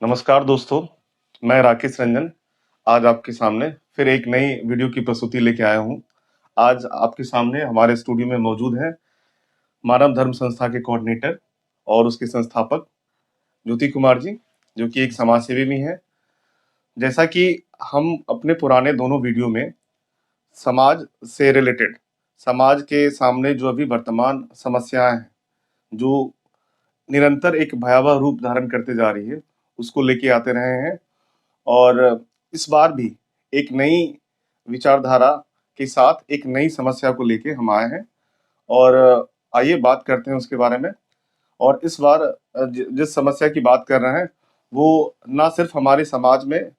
नमस्कार दोस्तों, मैं राकेश रंजन आज आपके सामने फिर एक नई वीडियो की प्रस्तुति लेके आया हूँ। आज आपके सामने हमारे स्टूडियो में मौजूद हैं मानव धर्म संस्था के कोऑर्डिनेटर और उसके संस्थापक ज्योति कुमार जी, जो कि एक समाज सेवी भी हैं। जैसा कि हम अपने पुराने दोनों वीडियो में समाज से रिलेटेड, समाज के सामने जो अभी वर्तमान समस्याएं हैं, जो निरंतर एक भयावह रूप धारण करते जा रही है, उसको लेके आते रहे हैं। और इस बार भी एक नई विचारधारा के साथ एक नई समस्या को लेके हम आए हैं और आइए बात करते हैं उसके बारे में। और इस बार जिस समस्या की बात कर रहे हैं वो ना सिर्फ हमारे समाज में,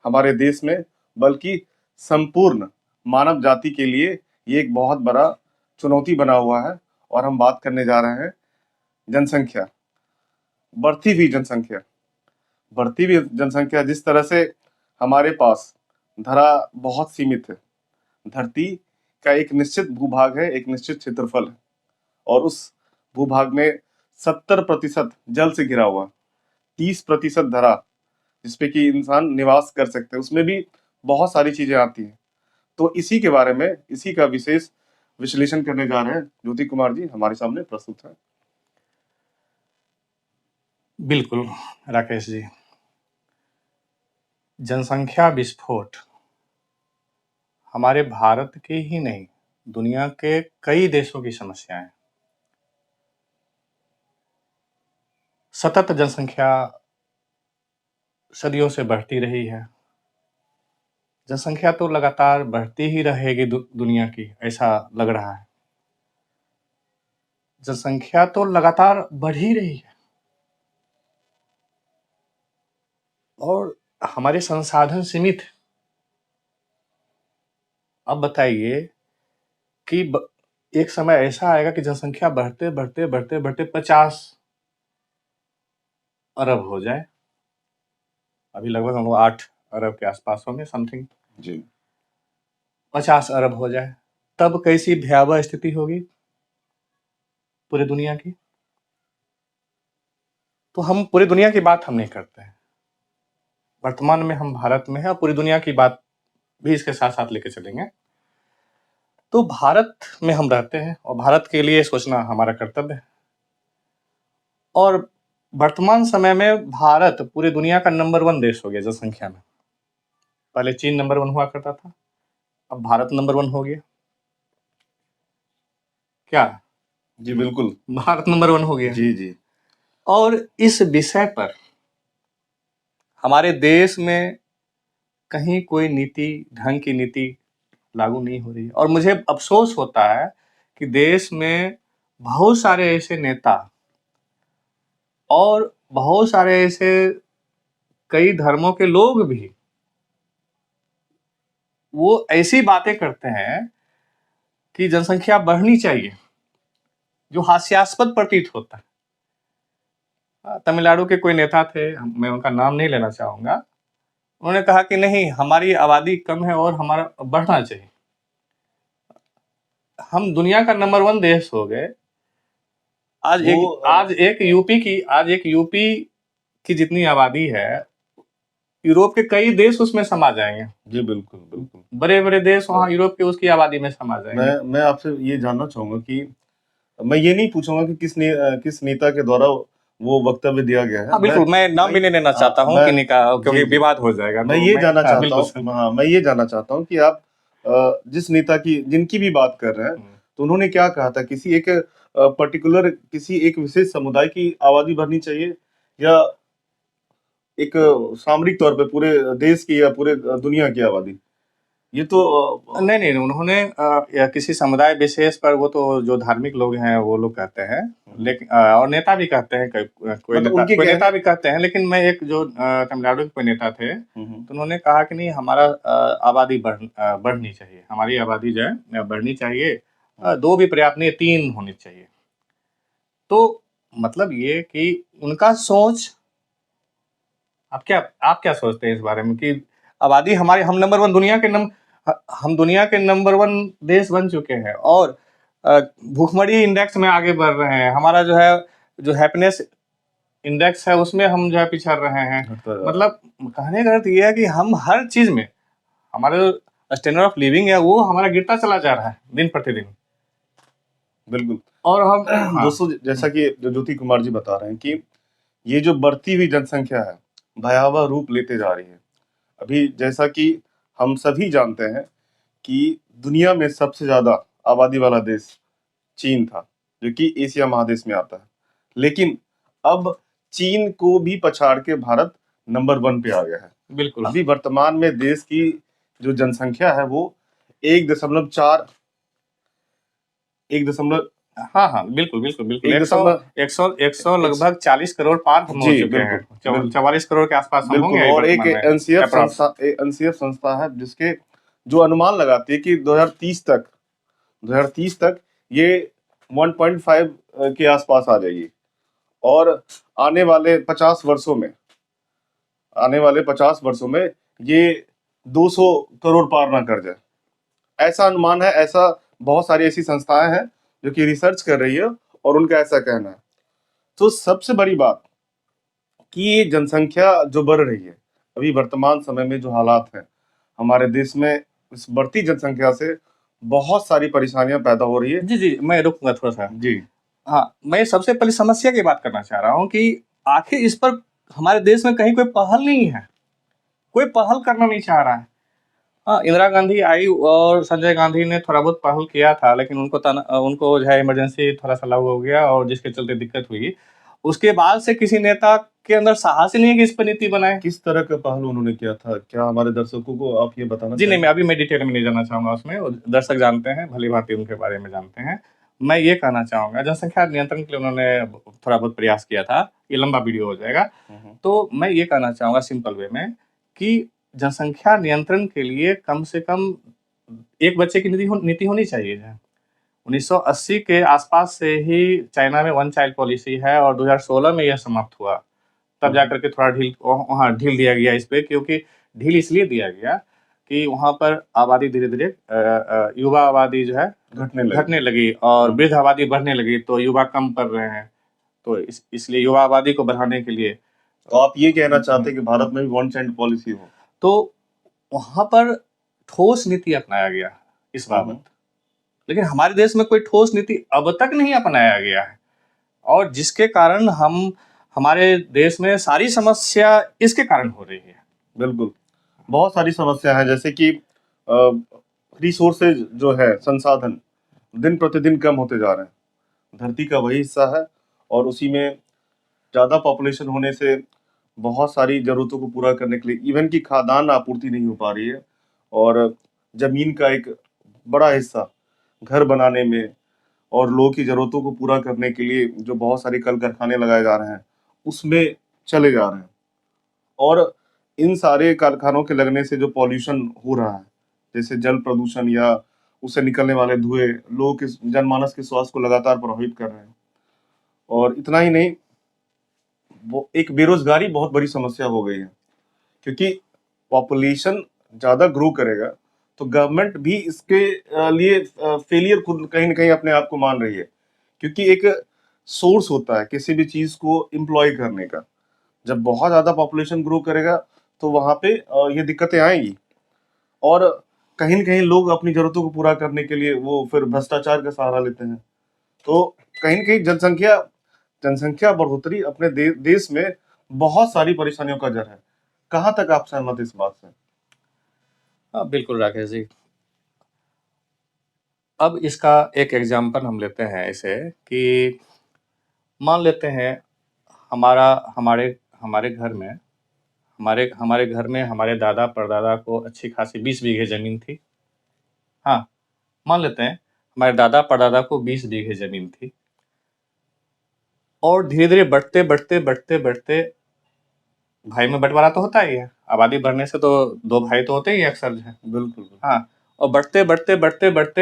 हमारे देश में, बल्कि संपूर्ण मानव जाति के लिए ये एक बहुत बड़ा चुनौती बना हुआ है। और हम बात करने जा रहे हैं जनसंख्या, बढ़ती हुई जनसंख्या। बढ़ती हुई जनसंख्या, जिस तरह से हमारे पास धरा बहुत सीमित है, धरती का एक निश्चित भूभाग है, एक निश्चित क्षेत्रफल है, और उस भूभाग में 70% जल से घिरा हुआ, 30% धरा जिसपे कि इंसान निवास कर सकते हैं, उसमें भी बहुत सारी चीजें आती हैं। तो इसी के बारे में, इसी का विशेष विश्लेषण करने जा रहे हैं। ज्योति कुमार जी हमारे सामने प्रस्तुत है। बिल्कुल राकेश जी, जनसंख्या विस्फोट हमारे भारत की ही नहीं, दुनिया के कई देशों की समस्या है। सतत जनसंख्या सदियों से बढ़ती रही है। जनसंख्या तो लगातार बढ़ती ही रहेगी दुनिया की, ऐसा लग रहा है। जनसंख्या तो लगातार बढ़ ही रही है और हमारे संसाधन सीमित हैं। अब बताइए कि एक समय ऐसा आएगा कि जनसंख्या बढ़ते बढ़ते बढ़ते बढ़ते 50 अरब हो जाए। अभी लगभग हम लोग 8 अरब के आसपास होंगे समथिंग जी। 50 अरब हो जाए, तब कैसी भयावह स्थिति होगी पूरी दुनिया की। तो हम पूरी दुनिया की बात हम नहीं करते हैं, वर्तमान में हम भारत में हैं और पूरी दुनिया की बात भी इसके साथ साथ लेके चलेंगे। तो भारत में हम रहते हैं और भारत के लिए सोचना हमारा कर्तव्य है। और वर्तमान समय में भारत पूरी दुनिया का नंबर 1 देश हो गया जनसंख्या में। पहले चीन नंबर 1 हुआ करता था, अब भारत नंबर 1 हो गया। क्या? जी बिल्कुल, भारत नंबर 1 हो गया। जी जी। और इस विषय पर हमारे देश में कहीं कोई नीति, ढंग की नीति लागू नहीं हो रही है। और मुझे अफसोस होता है कि देश में बहुत सारे ऐसे नेता और बहुत सारे ऐसे कई धर्मों के लोग भी वो ऐसी बातें करते हैं कि जनसंख्या बढ़नी चाहिए, जो हास्यास्पद प्रतीत होता है। तमिलनाडु के कोई नेता थे, मैं उनका नाम नहीं लेना चाहूंगा, उन्होंने कहा कि नहीं, हमारी आबादी कम है और हमारा बढ़ना चाहिए। हम दुनिया का नंबर 1 देश हो गए। आज एक यूपी की जितनी आबादी है, यूरोप के कई देश उसमें समा जाएंगे। जी बिल्कुल बिल्कुल, बड़े बड़े देश वहाँ यूरोप के उसकी आबादी में समा जाएंगे। मैं आपसे ये जानना चाहूंगा कि मैं ये नहीं पूछूंगा कि किस नेता के द्वारा वो वक्तव्य दिया गया है। हाँ बिल्कुल, मैं नाम भी नहीं लेना चाहता हूँ कि क्योंकि विवाद हो जाएगा। मैं ये जानना चाहता बिल्कुल हूँ, हाँ मैं ये जानना चाहता हूँ कि आप जिस नेता की, जिनकी भी बात कर रहे हैं, तो उन्होंने क्या कहा था? किसी एक पर्टिकुलर, किसी एक विशेष समुदाय की आबादी बढ़नी चाहिए, या एक सामरिक तौर पे पूरे देश की या पूरे दुनिया की आबादी? ये तो नहीं, उन्होंने या किसी समुदाय विशेष पर, वो तो जो धार्मिक लोग हैं वो लोग कहते हैं, लेकिन और नेता भी कहते हैं, कोई नेता भी कहते हैं। लेकिन मैं एक जो तमिलनाडु के कोई नेता थे, तो उन्होंने कहा कि नहीं, हमारा आबादी बढ़नी चाहिए, हमारी आबादी जो है बढ़नी चाहिए, 2 भी पर्याप्त नहीं, 3 होनी चाहिए। तो मतलब ये कि उनका सोच, आप क्या सोचते हैं इस बारे में कि आबादी हमारी, हम नंबर 1 हम दुनिया के नंबर 1 देश बन चुके हैं और भूखमरी इंडेक्स में आगे बढ़ रहे हैं। हमारा जो है, जो हैप्पीनेस इंडेक्स है उसमें हम जो है पिछड़ रहे हैं। घटता जा रहा है। मतलब कहने का अर्थ ये है कि हम हर चीज में हमारे स्टैंडर्ड ऑफ लिविंग है वो हमारा गिरता चला जा रहा है दिन प्रतिदिन। बिल्कुल। और हम हाँ दोस्तों, जैसा कि जो ज्योति कुमार जी बता रहे हैं कि ये जो बढ़ती हुई जनसंख्या है भयावह रूप लेते जा रही है। अभी जैसा कि हम सभी जानते हैं कि दुनिया में सबसे ज्यादा आबादी वाला देश चीन था, जो कि एशिया महादेश में आता है। लेकिन अब चीन को भी पछाड़ के भारत नंबर 1 पे आ गया है। बिल्कुल अभी वर्तमान में देश की जो जनसंख्या है वो 1.4 हाँ बिल्कुल बिल्कुल बिल्कुल एक 100 दशमलव 100 लगभग 40 करोड़ पार हम हो जी चुके हैं। बिल्कुल 44 करोड़ के आसपास हम बिल्कुल। होंगे और एक वर्तमान में approx। एनसीएफ संस्था है जिसके जो अनुमान लगाती है कि 2030 तक ये 1.5 के आसपास आ जाएगी और आने वाले 50 वर्षों में ये 200 करोड़ पार ना कर जाए, ऐसा अनुमान है। ऐसा बहुत सारी ऐसी संस्थाएं हैं जो कि रिसर्च कर रही है और उनका ऐसा कहना है। तो सबसे बड़ी बात कि ये जनसंख्या जो बढ़ रही है, अभी वर्तमान समय में जो हालात हैं हमारे देश में, इस बढ़ती जनसंख्या से बहुत सारी परेशानियां पैदा हो रही है। जी मैं रुकूंगा थोड़ा सा। जी हाँ, मैं सबसे पहले समस्या की बात करना चाह रहा हूँ कि आखिर इस पर हमारे देश में कहीं कोई पहल नहीं है, कोई पहल करना नहीं चाह रहा है। हाँ, इंदिरा गांधी आई और संजय गांधी ने थोड़ा बहुत पहल किया था, लेकिन उनको जो है इमरजेंसी थोड़ा सा लागू हो गया और जिसके चलते दिक्कत हुई। उसके बाद से किसी नेता के अंदर साहस ही नहीं है कि इस पर नीति बनाए। किस तरह का पहल उन्होंने किया था, क्या हमारे दर्शकों को आप ये बताना जी नहीं, चाहेंगे? मैं डिटेल में नहीं जाना चाहूंगा उसमें, वो दर्शक जानते हैं, भली भांति उनके बारे में जानते हैं। मैं ये कहना चाहूंगा जनसंख्या नियंत्रण के लिए उन्होंने थोड़ा बहुत प्रयास किया था, ये लंबा वीडियो हो जाएगा। तो मैं ये कहना चाहूंगा सिंपल वे में कि जनसंख्या नियंत्रण के लिए कम से कम एक बच्चे की नीति होनी चाहिए है। 1980 के आसपास से ही चाइना में 1 चाइल्ड पॉलिसी है और 2016 में यह समाप्त हुआ। तब जाकर के थोड़ा वहाँ ढील दिया गया इस पे, क्योंकि ढील इसलिए दिया गया कि वहाँ पर आबादी धीरे-धीरे युवा आबादी जो है घटने लगी और वृद्ध आबादी बढ़ने लगी, तो युवा कम पड़ रहे हैं। तो इसलिए युवा आबादी को बढ़ाने के लिए तो आप ये कहना चाहते हैं कि भारत में भी 1 चाइल्ड पॉलिसी हो? तो वहाँ पर ठोस नीति अपनाया गया इस बाबत। लेकिन हमारे देश में कोई ठोस नीति अब तक नहीं अपनाया गया है और जिसके कारण हमारे देश में सारी समस्या इसके कारण हो रही है। बिल्कुल, बहुत सारी समस्या है, जैसे कि रिसोर्सेज जो है, संसाधन दिन प्रतिदिन कम होते जा रहे हैं। धरती का वही हिस्सा है और उसी में ज़्यादा पॉपुलेशन होने से बहुत सारी ज़रूरतों को पूरा करने के लिए इवन की खाद्यान्न आपूर्ति नहीं हो पा रही है और ज़मीन का एक बड़ा हिस्सा घर बनाने में और लोगों की ज़रूरतों को पूरा करने के लिए जो बहुत सारे कल कारखाने लगाए जा रहे हैं, उसमें चले जा रहे हैं। और इन सारे कारखानों के लगने से जो पॉल्यूशन हो रहा है, जैसे जल प्रदूषण या उससे निकलने वाले धुएँ, लोगों के जनमानस के स्वास्थ्य को लगातार प्रभावित कर रहे हैं। और इतना ही नहीं, वो एक बेरोजगारी बहुत बड़ी समस्या हो गई है, क्योंकि पॉपुलेशन ज़्यादा ग्रो करेगा तो गवर्नमेंट भी इसके लिए फेलियर खुद कहीं न कहीं अपने आप को मान रही है, क्योंकि एक सोर्स होता है किसी भी चीज़ को एम्प्लॉय करने का। जब बहुत ज़्यादा पॉपुलेशन ग्रो करेगा तो वहाँ पे ये दिक्कतें आएंगी और कहीं न कहीं लोग अपनी ज़रूरतों को पूरा करने के लिए वो फिर भ्रष्टाचार का सहारा लेते हैं। तो कहीं न कहीं जनसंख्या बढ़ोतरी अपने देश में बहुत सारी परेशानियों का जड़ है। कहाँ तक आप सहमत इस बात से? हाँ, बिल्कुल राकेश जी। अब इसका एक एग्जाम्पल हम लेते हैं ऐसे कि मान लेते हैं हमारे हमारे घर में हमारे दादा परदादा को अच्छी खासी 20 बीघे जमीन थी। हाँ, मान लेते हैं हमारे दादा परदादा को 20 बीघे जमीन थी और धीरे-धीरे बढ़ते भाई में बंटवारा तो होता ही है। आबादी बढ़ने से तो 2 भाई तो होते ही अक्सर जो है। बिल्कुल। हाँ, और बढ़ते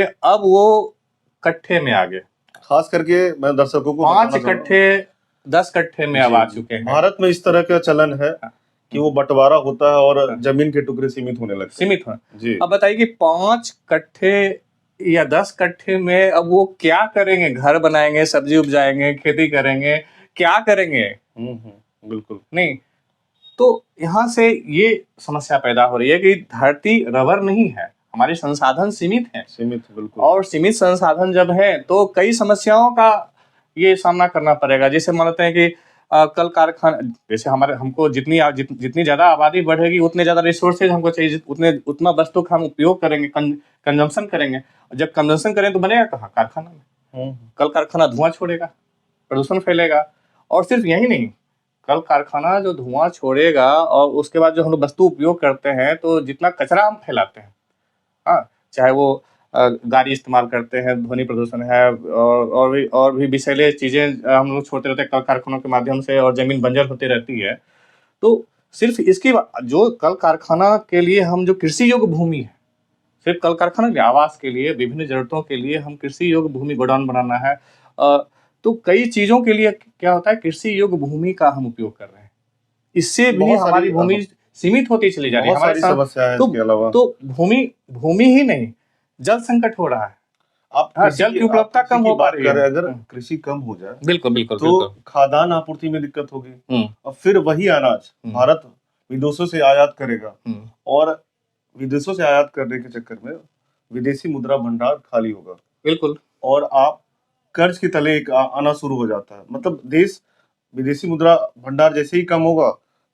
अब वो कट्ठे में आ गए। खास करके मैं दर्शकों को 5 बताना चाहूँगा, कट्ठे 10 कट्ठे में अब आ चुके हैं। भारत में इस तरह का चलन है कि वो बंटवारा होता है और जमीन के टुकड़े सीमित होने लगते हैं। जी। अब बताइए कि 5 कट्ठे या 10 कट्ठे में अब वो क्या करेंगे? घर बनाएंगे, सब्जी उपजाएंगे, खेती करेंगे, क्या करेंगे? बिल्कुल नहीं, तो यहाँ से ये समस्या पैदा हो रही है कि धरती रबर नहीं है, हमारे संसाधन सीमित हैं। सीमित, बिल्कुल। और सीमित संसाधन जब है तो कई समस्याओं का ये सामना करना पड़ेगा। जैसे मानते हैं कि कल कारखाना, जैसे हमारे हमको जितनी ज़्यादा आबादी बढ़ेगी उतने ज़्यादा रिसोर्सेज हमको चाहिए, उतना वस्तु का हम उपयोग करेंगे, कंजम्पशन करेंगे। जब कंजम्पशन करें तो बनेगा कहाँ? कारखाना में। कल कारखाना धुआं छोड़ेगा, प्रदूषण फैलेगा। और सिर्फ यही नहीं, कल कारखाना जो धुआं छोड़ेगा और उसके बाद जो हम लोग वस्तु उपयोग करते हैं, तो जितना कचरा हम फैलाते हैं, हाँ, चाहे वो गाड़ी इस्तेमाल करते हैं, ध्वनि प्रदूषण है, और भी विषैले चीज़ें हम लोग छोड़ते रहते हैं कल कारखानों के माध्यम से, और ज़मीन बंजर होती रहती है। तो सिर्फ इसकी जो कल कारखाना के लिए हम जो कृषि योग्य भूमि है, सिर्फ कल कारखाना के आवास के लिए, विभिन्न जरूरतों के लिए हम कृषि योग्य भूमि गोडाउन बनाना है। तो कई चीज़ों के लिए क्या होता है, कृषि योग्य भूमि का हम उपयोग कर रहे हैं, इससे भी हमारी भूमि सीमित होती चली जा रही है। बहुत सारी समस्या है इसके अलावा। तो भूमि ही नहीं, जल संकट हो रहा है। आप जल की उपलब्धता कम हो पा रही है। अगर कृषि कम हो जाए, बिल्कुल तो खाद्यान्न आपूर्ति में दिक्कत होगी, और फिर वही अनाज भारत विदेशों से आयात करेगा, और विदेशों से आयात करने के चक्कर में विदेशी मुद्रा भंडार खाली होगा। बिल्कुल। और आप कर्ज के तले आना शुरू हो जाता है। मतलब देश विदेशी मुद्रा भंडार जैसे ही कम होगा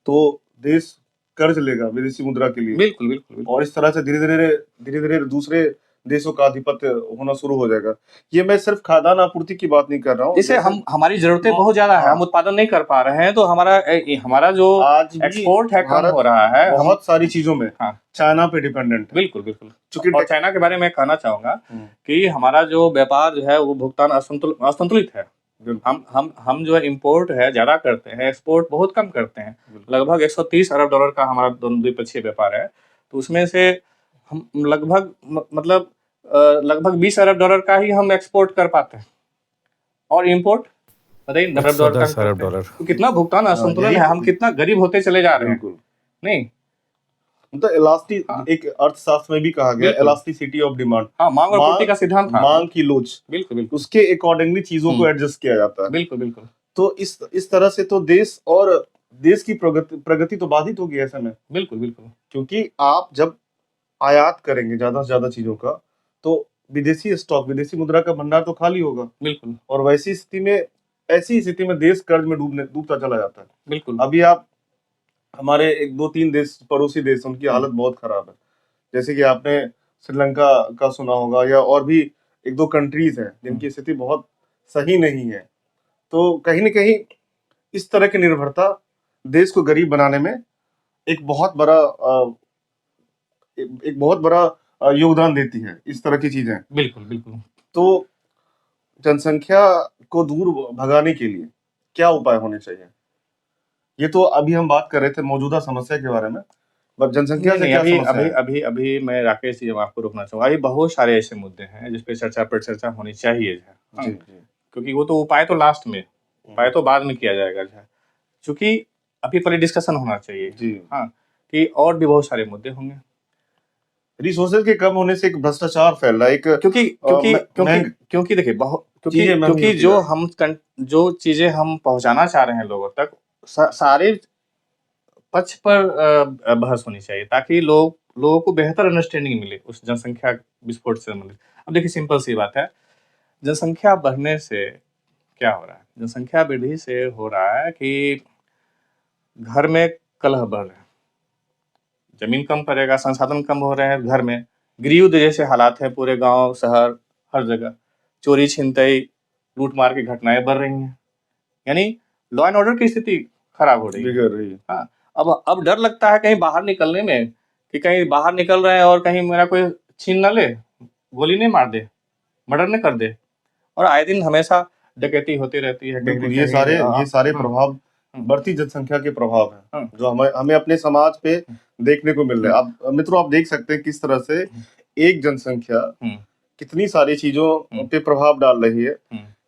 तो देश कर्ज लेगा विदेशी मुद्रा के लिए। बिल्कुल। और इस तरह से धीरे धीरे दूसरे देशों का आधिपत्य होना शुरू हो जाएगा। ये मैं सिर्फ खाद्यान्न आपूर्ति की बात नहीं कर रहा हूँ। जैसे हमारी जरूरतें बहुत ज्यादा है, हम उत्पादन नहीं कर पा रहे हैं, तो हमारा जो आज एक्सपोर्ट है कम हो रहा है। बहुत सारी चीजों में चाइना पे डिपेंडेंट है। बिल्कुल। और चाइना के बारे में कहना चाहूंगा कि हमारा जो व्यापार जो है वो भुगतान असंतुलित है। हम जो है इम्पोर्ट है ज्यादा करते हैं, एक्सपोर्ट बहुत कम करते हैं। लगभग 130 अरब डॉलर का हमारा द्विपक्षीय व्यापार है, तो उसमें से हम लगभग 20 अरब डॉलर का ही हम एक्सपोर्ट कर पाते हैं, और इंपोर्ट बताइए 10 अरब डॉलर। तो कितना भुगतान असंतुलन है, हम कितना गरीब होते चले जा रहे हैं। नहीं, मतलब एक अर्थशास्त्र में भी कहा गया इलास्टिसिटी ऑफ डिमांड। मांग और पूर्ति का सिद्धांत, मांग की लोच। बिल्कुल। उसके अकॉर्डिंगली चीजों को एडजस्ट किया जाता है। बिल्कुल। तो इस तरह से तो देश की प्रगति तो बाधित होगी ऐसे में। बिल्कुल। क्योंकि आप जब आयात करेंगे ज्यादा से ज्यादा चीजों का, तो विदेशी स्टॉक, विदेशी मुद्रा का भंडार तो खाली होगा। बिल्कुल। और ऐसी स्थिति में देश कर्ज में डूबता चला जाता है। बिल्कुल। अभी आप हमारे 1-2-3 देश, पड़ोसी देश, उनकी हालत बहुत खराब है। जैसे कि आपने श्रीलंका का सुना होगा, या और भी 1-2 कंट्रीज हैं जिनकी स्थिति बहुत सही नहीं है। तो कहीं न कहीं इस तरह की निर्भरता देश को गरीब बनाने में एक बहुत बड़ा योगदान देती है, इस तरह की चीजें। बिल्कुल। तो जनसंख्या को दूर भगाने के लिए क्या उपाय होने चाहिए? ये तो अभी हम बात कर रहे थे मौजूदा समस्या के बारे में, बट जनसंख्या से क्या समस्या है? अभी मैं राकेश जी आपको रोकना चाहूंगा। अभी बहुत सारे ऐसे मुद्दे हैं जिस पे चर्चा होनी चाहिए। जी। क्योंकि वो तो उपाय तो लास्ट में, उपाय तो बाद में किया जाएगा। क्योंकि अभी पहले डिस्कशन होना चाहिए जी। कि और भी बहुत सारे मुद्दे होंगे। रिसोर्सेज के कम होने से एक भ्रष्टाचार फैल रहा है। क्योंकि देखिए क्योंकि जो चीजें हम पहुंचाना चाह रहे हैं लोगों तक, सारे पक्ष पर बहस होनी चाहिए, ताकि लोगों को बेहतर अंडरस्टैंडिंग मिले उस जनसंख्या विस्फोट से संबंधित। अब देखिए सिंपल सी बात है, जनसंख्या बढ़ने से क्या हो रहा है? जनसंख्या वृद्धि से हो रहा है कि घर में कलह बढ़ रहे हैं, जमीन कम पड़ेगा, संसाधन कम हो रहे हैं, घर में गृहयुद्ध जैसे हालात है पूरे गांव शहर हर जगह, चोरी छिनतई लूटमार की घटनाएं बढ़ रही हैं, यानी लॉ एंड ऑर्डर की स्थिति खराब हो रही है। हाँ, अब डर लगता है कहीं बाहर निकलने में, कि कहीं बाहर निकल रहे हैं और कहीं मेरा कोई छीन न ले, गोली नहीं मार दे, मर्डर न कर दे, और आए दिन हमेशा डकैती होती रहती है। ये सारे प्रभाव बढ़ती जनसंख्या के प्रभाव हैं, जो हमें अपने समाज पे देखने को मिल रहा है। अब मित्रों, आप देख सकते हैं किस तरह से एक जनसंख्या कितनी सारी चीजों पे प्रभाव डाल रही है,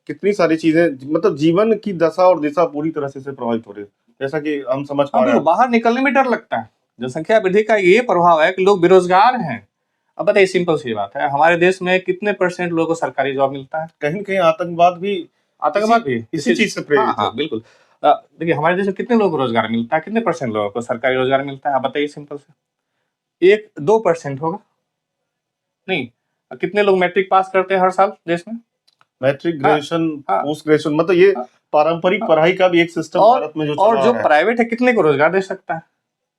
कितनी सारी चीजें, मतलब जीवन की दशा और दिशा पूरी तरह से प्रभावित हो रही है, जैसा कि हम समझ पा रहे हैं। बाहर निकलने में डर लगता है। जनसंख्या वृद्धि का ये प्रभाव है कि लोग बेरोजगार हैं। अब बताइए, सिंपल सी बात है, हमारे देश में कितने % लोगों को सरकारी जॉब मिलता है? कहीं न कहीं आतंकवाद भी इसी चीज से प्रेरित है। बिल्कुल। देखिए हमारे देश में कितने लोगों को रोजगार मिलता है, कितने परसेंट लोगों को सरकारी रोजगार मिलता है, आप बताइए सिंपल से। 1-2% होगा, नहीं। कितने लोग मैट्रिक पास करते हैं हर साल देश में? मैट्रिक, हाँ, ग्रेजुएशन, हाँ, पोस्ट ग्रेजुएशन, मतलब ये हाँ, पारंपरिक हाँ। पढ़ाई का भी एक सिस्टम और भारत में जो और चला जो आ रहा है। प्राइवेट है कितने को रोजगार दे सकता है?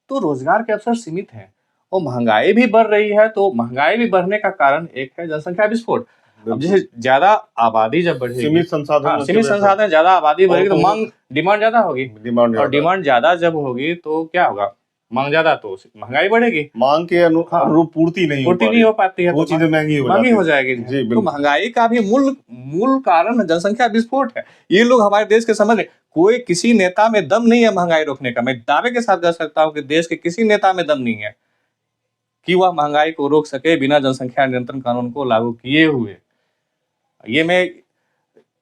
तो रोजगार के अवसर सीमित हैं और महंगाई भी बढ़ रही है। तो महंगाई भी बढ़ने का कारण एक है जनसंख्या विस्फोट। अब बिल्कुल। जैसे ज्यादा आबादी जब बढ़ेगी, सीमित संसाधन हाँ, की सीमित वजह से संसाधन, ज्यादा आबादी बढ़ेगी तो और मांग, डिमांड ज्यादा होगी। डिमांड और ज्यादा है। डिमांड ज्यादा जब होगी तो क्या होगा? मांग ज्यादा तो महंगाई बढ़ेगी, मांग के हाँ, अनुरूप पूर्ति नहीं हो पूर्ति पा नहीं रही, हो पाती है वो तो चीजें महंगी हो महंगी जाती हो है। जाएगी। जी तो बिल्कुल। महंगाई का भी मूल कारण जनसंख्या विस्फोट है। ये लोग हमारे देश के समझ नहीं। कोई किसी नेता में दम नहीं है महंगाई रोकने का। मैं दावे के साथ कह सकता हूँ कि देश के किसी नेता में दम नहीं है कि वह महंगाई को रोक सके बिना जनसंख्या नियंत्रण कानून को लागू किए हुए। ये मैं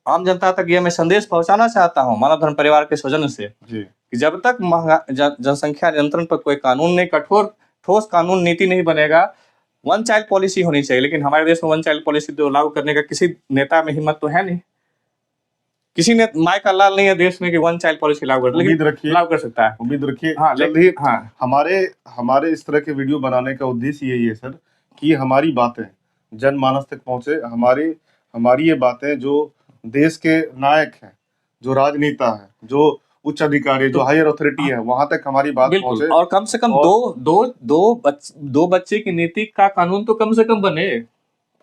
आम जनता तक ये मैं संदेश पहुंचाना चाहता हूं मानव धर्म परिवार के सौजन्य से जी कि जब तक जनसंख्या नियंत्रण पर कोई कानून नहीं, कठोर ठोस कानून नीति नहीं बनेगा। वन चाइल्ड पॉलिसी होनी चाहिए, लेकिन हमारे देश में वन चाइल्ड पॉलिसी तो लागू करने का किसी नेता में हिम्मत तो है नहीं। किसी ने माई का लाल नहीं है देश में कि वन चाइल्ड पॉलिसी लागू कर, उम्मीद लेकिन रखिए, लागू कर सकता है। उम्मीद रखिए हाँ, जल्द ही। हाँ, हमारे हमारे इस तरह के वीडियो बनाने का उद्देश्य यही है सर, कि हमारी बातें जनमानस तक पहुंचे। हमारी हमारी ये बातें जो देश के नायक हैं, जो राजनेता हैं, जो उच्च अधिकारी, जो हायर अथॉरिटी है, वहां तक हमारी बात बिल्कुल। पहुंचे। और कम से कम और दो बच्चे की नीति का कानून तो कम से कम बने।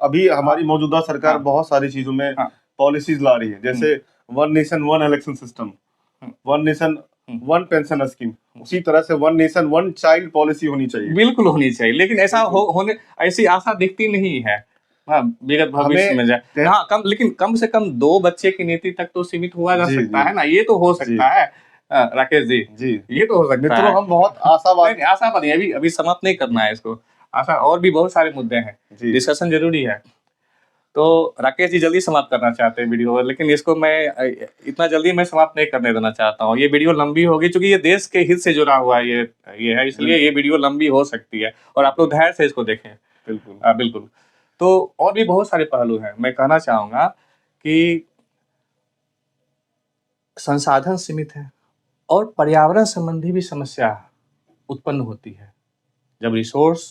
अभी हमारी मौजूदा सरकार हाँ, बहुत सारी चीजों में हाँ, पॉलिसीज ला रही है, जैसे one nation one election system, one nation one pension scheme, उसी तरह से one nation one child policy होनी चाहिए। बिल्कुल होनी चाहिए, लेकिन ऐसा होने ऐसी आशा दिखती नहीं है। हाँ, विगत भविष्य में जाए, हाँ, लेकिन कम से कम 2 बच्चे की नीति तक तो सीमित हुआ जा सकता है ना, ये तो हो सकता है। राकेश जी, जी ये तो हो सकता है। मित्रों, हम बहुत आशावादी। आशावादी है, अभी समाप्त नहीं करना है इसको। आशा और भी बहुत सारे मुद्दे हैं, डिस्कशन जरूरी है। तो राकेश जी जल्दी समाप्त करना चाहते हैं वीडियो, लेकिन इसको मैं इतना जल्दी मैं समाप्त नहीं करने देना चाहता हूँ। ये वीडियो लंबी होगी क्योंकि ये देश के हित से जुड़ा हुआ ये है, इसलिए ये वीडियो लंबी हो सकती है और आप लोग धैर्य से इसको देखें। बिल्कुल बिल्कुल। तो और भी बहुत सारे पहलू हैं। मैं कहना चाहूंगा कि संसाधन सीमित है और पर्यावरण संबंधी भी समस्या उत्पन्न होती है। जब रिसोर्स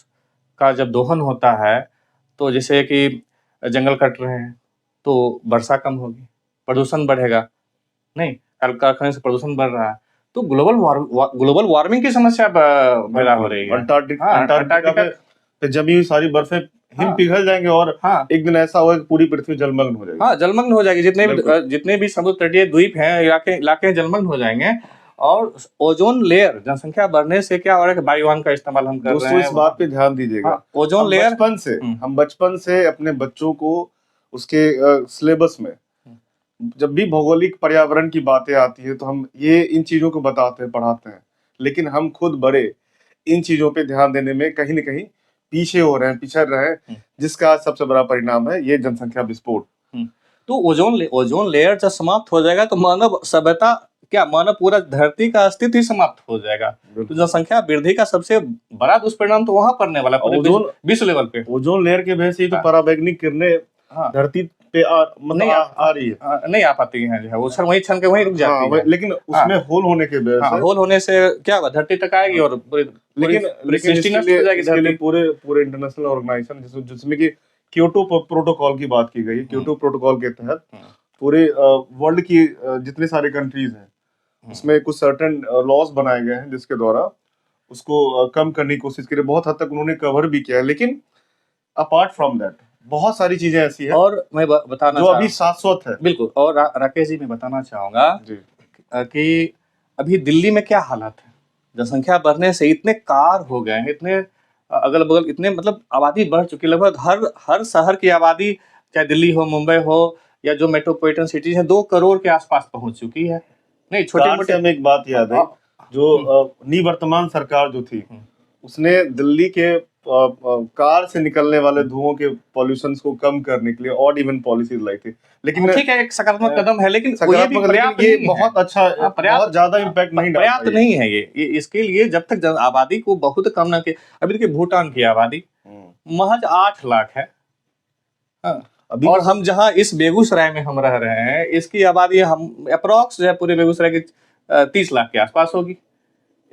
का जब दोहन होता है, तो जैसे कि जंगल कट रहे हैं तो वर्षा कम होगी, प्रदूषण बढ़ेगा, नहीं, कल कारखाने से प्रदूषण बढ़ रहा है तो ग्लोबल वार्मिंग की समस्या पैदा हो रही है। अंटार्कटिका पे जमी हुई सारी बर्फें हिम पिघल जाएंगे और एक दिन ऐसा होगा कि पूरी पृथ्वी जलमग्न हो जाएगी। हाँ, जलमग्न हो जाएगी। जितने भी समुद्र तटीय द्वीप हैं, इलाके जलमग्न हो जाएंगे। और ओजोन लेयर, जनसंख्या बढ़ने से क्या हो रहा है कि बायोवान का इस्तेमाल हम कर रहे हैं। दोस्तों, इस बात पे ध्यान दीजिएगा। ओजोन लेयर हम बचपन से अपने बच्चों को उसके सिलेबस में जब भी भौगोलिक पर्यावरण की बातें आती है तो हम ये इन चीजों को बताते हैं, पढ़ाते हैं, लेकिन हम खुद बड़े इन चीजों पे ध्यान देने में कहीं न कहीं पीछे हो रहे हैं, पिछड़ रहे हैं, जिसका सबसे बड़ा परिणाम है ये जनसंख्या विस्फोट। तो ओजोन लेयर जब समाप्त हो जाएगा तो मानव सभ्यता, क्या मानव पूरा धरती का अस्तित्व ही समाप्त हो जाएगा। तो जनसंख्या वृद्धि का सबसे बड़ा दुष्परिणाम तो वहां पड़ने वाला है, विश्व लेवल पे। ओजोन लेयर के वजह से ही तो पराबैंगनी किरणें धरती पे आ रही है, नहीं आ पाती है, जो है वो सर वहीं छन के वहीं रुक जाती है। लेकिन उसमें होल होने के वजह से, होल होने से क्या होगा, धरती तक आएगी और लेकिन इसके लिए पूरे इंटरनेशनल ऑर्गेनाइजेशन, जिसमें कि क्योटो प्रोटोकॉल की बात की गई, क्योटो प्रोटोकॉल के तहत पूरे वर्ल्ड की जितने सारे कंट्रीज हैं उसमें कुछ सर्टेन लॉज बनाए गए हैं जिसके द्वारा उसको कम करने की कोशिश की। बहुत हद तक उन्होंने कवर भी किया है, लेकिन अपार्ट फ्रॉम दैट बहुत सारी चीजें ऐसी हैं और मैं बताना जो अभी शाश्वत है। बिल्कुल। और राकेश जी, मैं बताना चाहूंगा कि अभी दिल्ली में क्या हालत है। जनसंख्या बढ़ने से इतने कार हो गए हैं, इतने अगल बगल, इतने मतलब आबादी बढ़ चुकी है। लगभग हर शहर की आबादी, चाहे दिल्ली हो, मुंबई हो या जो मेट्रोपॉलिटन सिटीज है, 2 करोड़ के आसपास पहुंच चुकी है। नहीं, छोटे मोटे। हमें एक बात याद है, जो निवर्तमान सरकार जो थी उसने दिल्ली के कार से निकलने वाले धुओं के पॉल्यूशन को कम करने के लिए ऑड इवन पॉलिसीज लाई थी। लेकिन ठीक है, एक सकारात्मक कदम है, लेकिन ये बहुत अच्छा, बहुत ज्यादा इम्पैक्ट नहीं डालता, पर्याप्त नहीं है ये। इसके लिए जब तक आबादी को बहुत कम न, अभी देखिए भूटान की आबादी महज 8 लाख है। और हम जहाँ इस बेगूसराय में हम रह रहे हैं, इसकी आबादी हम अप्रॉक्स जो है पूरे बेगूसराय की 30 लाख के आसपास होगी।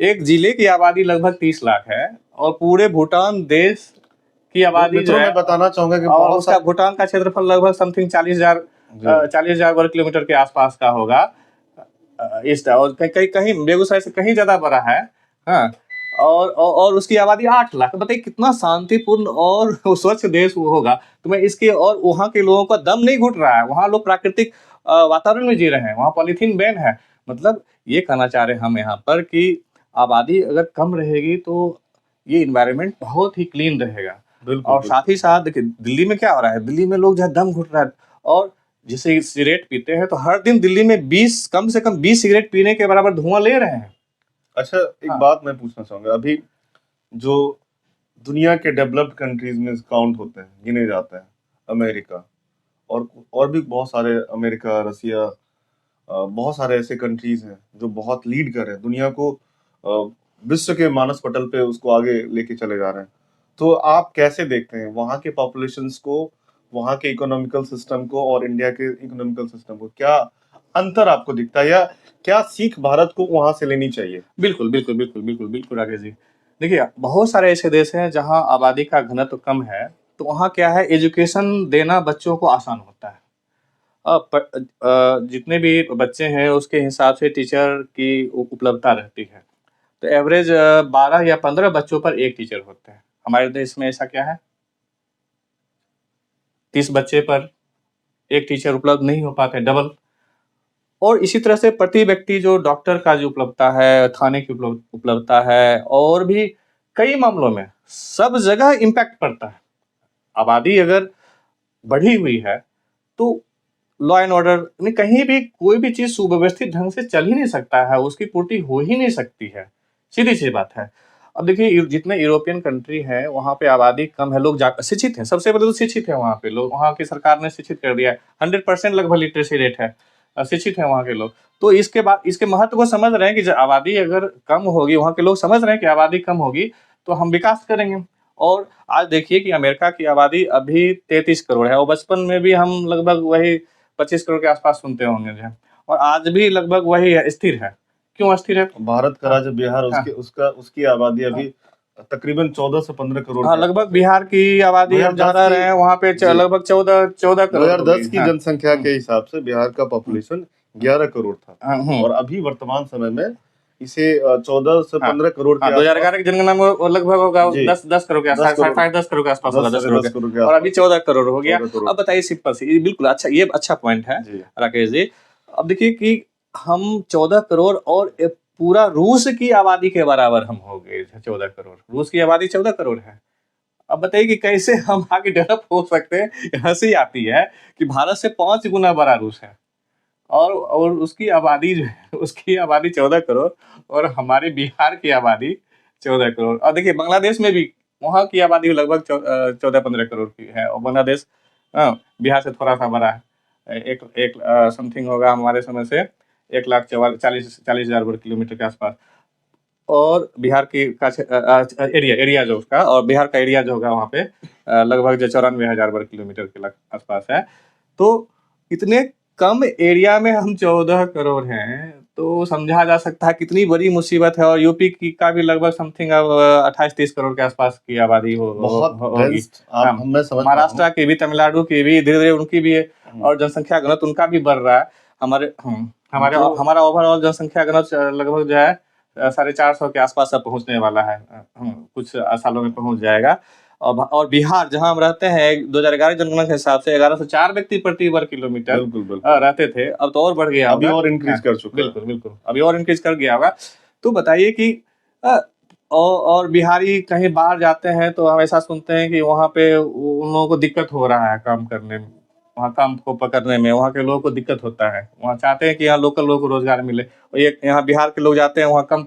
एक जिले की आबादी लगभग 30 लाख है और पूरे भूटान देश की आबादी जो मित्रों है, मैं बताना चाहूंगा कि और बहुत उसका भूटान का क्षेत्रफल लगभग समथिंग 40,000 वर्ग किलोमीटर के आसपास का होगा। इस और कहीं कहीं बेगूसराय से कहीं ज्यादा बड़ा है। हाँ, और उसकी आबादी 8 लाख। बताइए कितना शांतिपूर्ण और स्वच्छ देश वो होगा। तो मैं इसके, और वहाँ के लोगों का दम नहीं घुट रहा है, वहाँ लोग प्राकृतिक वातावरण में जी रहे हैं, वहाँ पॉलीथीन बैन है। मतलब ये कहना चाह रहे हैं हम यहाँ पर कि आबादी अगर कम रहेगी तो ये इन्वायरमेंट बहुत ही क्लीन रहेगा। बिल्कुल और साथ ही साथ देखिए दिल्ली में क्या हो रहा है, दिल्ली में लोग जो है दम घुट रहा है, और जैसे सिगरेट पीते हैं तो हर दिन दिल्ली में 20 कम से कम 20 सिगरेट पीने के बराबर धुआं ले रहे हैं। अच्छा, एक हाँ। बात मैं पूछना चाहूंगा, अभी जो दुनिया के डेवलप्ड कंट्रीज में काउंट होते हैं, गिने जाते हैं, अमेरिका और भी बहुत सारे, अमेरिका, रसिया, बहुत सारे ऐसे कंट्रीज हैं जो बहुत लीड कर रहे हैं दुनिया को, विश्व के मानस पटल पे उसको आगे लेके चले जा रहे हैं। तो आप कैसे देखते हैं वहाँ के पॉपुलेशंस को, वहाँ के इकोनॉमिकल सिस्टम को और इंडिया के इकोनॉमिकल सिस्टम को? क्या अंतर आपको दिखता है, या क्या सीख भारत को वहां से लेनी चाहिए? बिल्कुल बिल्कुल बिल्कुल बिल्कुल बिल्कुल राकेश जी, देखिए बहुत सारे ऐसे देश हैं जहां आबादी का घनत्व कम है, तो वहाँ क्या है, एजुकेशन देना बच्चों को आसान होता है। जितने भी बच्चे हैं उसके हिसाब से टीचर की उपलब्धता रहती है। तो एवरेज 12 या 15 बच्चों पर एक टीचर होते हैं। हमारे देश में ऐसा क्या है, 30 बच्चे पर एक टीचर उपलब्ध नहीं हो पाते, डबल। और इसी तरह से प्रति व्यक्ति जो डॉक्टर का जो उपलब्धता है, थाने की उपलब्धता है, और भी कई मामलों में सब जगह इम्पैक्ट पड़ता है। आबादी अगर बढ़ी हुई है तो लॉ एंड ऑर्डर में कहीं भी कोई भी चीज सुव्यवस्थित ढंग से चल ही नहीं सकता है, उसकी पूर्ति हो ही नहीं सकती है, सीधी सी बात है। अब देखिए जितने यूरोपियन कंट्री हैं वहाँ पे आबादी कम है, लोग शिक्षित हैं, सबसे पहले तो शिक्षित है वहाँ पे लोग, वहाँ की सरकार ने शिक्षित कर दिया है, 100% लगभग लिटरेसी रेट है, शिक्षित है वहाँ के लोग। तो इसके बाद इसके महत्व को समझ रहे हैं कि जब आबादी अगर कम होगी, वहाँ के लोग समझ रहे हैं कि आबादी कम होगी तो हम विकास करेंगे। और आज देखिए कि अमेरिका की आबादी अभी 33 करोड़ है, और बचपन में भी हम लगभग वही 25 करोड़ के आसपास सुनते होंगे जो है, और आज भी लगभग वही है, स्थिर है। क्यों स्थिर है? भारत का राज्य बिहार, हाँ, उसकी आबादी अभी तकरीबन 14 से 15 करोड़ हाँ, के लगभग आसपास है। बिहार की आबादी हम जहाँ 2010 रह रहे हैं वहाँ पे जी, लगभग 14 करोड़ 2010 होगी। की हाँ, जनसंख्या के हिसाब से बिहार का पॉपुलेशन 11 करोड़ था, हाँ, और अभी वर्तमान समय में इसे 14 से हाँ, 15 करोड़ के हाँ, आसपास। 2011 की जनगणना में वो लगभग होगा जी, 10 करोड़ के 10 आसपास, करोड़, साढ़े 10 करोड़ के आसपास होगा, 10 साढ़े करोड़ 10 के, करोड़ के और अभी आसपास 14 करोड़ हो गया। 14 करोड़। अब बताइए सिंपल सी, बिल्कुल अच्छा, ये अच्छा पॉइंट है जी, राकेश जी। अब देखिए कि हम 14 करोड़ और पूरा रूस की आबादी के बराबर हम हो गए 14 करोड़, रूस की आबादी 14 करोड़ है। अब बताइए कि कैसे हम आगे डेवलप हो सकते हैं। हंसी आती है कि भारत से 5 गुना बड़ा रूस है, और उसकी आबादी जो है, उसकी आबादी 14 करोड़, और हमारे बिहार की आबादी 14 करोड़। और देखिए बांग्लादेश में भी वहाँ की आबादी लगभग 14-15 करोड़ की है, और बांग्लादेश बिहार से थोड़ा सा बड़ा है। एक एक समथिंग होगा हमारे समय से 1,40,000 वर्ग किलोमीटर के आसपास। और बिहार की का एरिया जो उसका, और बिहार का एरिया जो होगा वहाँ पे लगभग जो 94,000 वर्ग किलोमीटर के आसपास है। तो इतने कम एरिया में हम 14 करोड़ हैं, तो समझा जा सकता है कितनी बड़ी मुसीबत है। और यूपी की का भी लगभग समथिंग अब 28-30 करोड़ के आसपास की आबादी बहुत होगी। डेंस, आप हाँ, मैं समझ पा रहा हूँ। महाराष्ट्र की भी, तमिलनाडु की भी, धीरे धीरे उनकी भी, और जनसंख्या घनत्व उनका भी बढ़ रहा है। हमारा ओवरऑल जनसंख्या घनत्व लगभग जो है 450 के आसपास अब पहुंचने वाला है, कुछ सालों में पहुंच जाएगा। और बिहार जहां हम रहते हैं 2011 जनगणना के हिसाब से 1104 व्यक्ति प्रति वर्ग किलोमीटर बिल्कुल रहते थे, अब तो और बढ़ गया अभी होगा। और इंक्रीज कर चुका है। बिल्कुल बिल्कुल, अभी और इंक्रीज कर गया होगा। तो बताइए कि और बिहारी कहीं बाहर जाते हैं तो हम ऐसा सुनते हैं कि वहाँ पे उन लोगों को दिक्कत हो रहा है काम करने में, वहाँ काम को पकड़ने में वहाँ के लोगों को दिक्कत होता है। वहाँ चाहते हैं कि यहाँ लोकल लोगों को रोजगार मिले, और ये यहाँ बिहार के लोग जाते हैं वहाँ कम